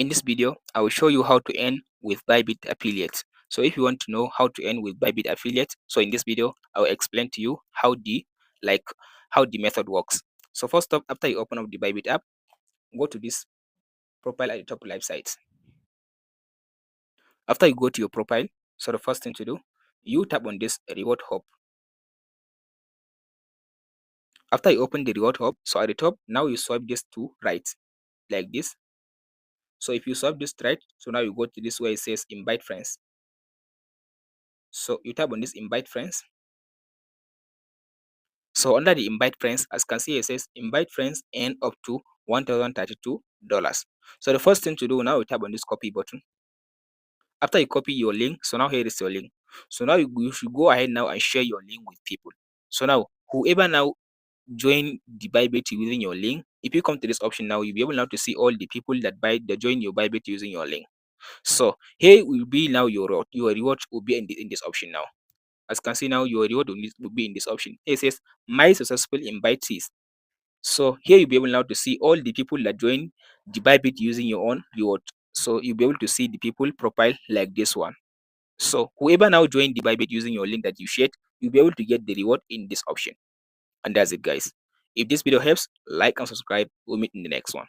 In this video, I will show you how to earn with Bybit affiliates. So if you want to know how to earn with Bybit affiliates, so in this video, I will explain to you how the method works. So first up, after you open up the Bybit app, go to this profile at the top left side. After you go to your profile, so the first thing to do, you tap on this reward hub. After you open the reward hub, so at the top, now you swipe this to right, like this. So if you swipe this right, so now you go to this where it says invite friends. So you tap on this invite friends. So under the invite friends, as you can see, it says invite friends and up to $1,032. So the first thing to do now, you tap on this copy button. After you copy your link, so now here is your link. So now you should go ahead now and share your link with people. So now whoever now join the Bybit using your link, if you come to this option now, you'll be able now to see all the people that join your Bybit using your link. So here will be now your reward will be in this option now. As you can see now, your reward will be in this option. It says my successful invitees. So here you'll be able now to see all the people that join the Bybit using your own reward. So you'll be able to see the people profile like this one. So whoever now joined the Bybit using your link that you shared, you'll be able to get the reward in this option. And that's it, guys. If this video helps, like and subscribe. We'll meet in the next one.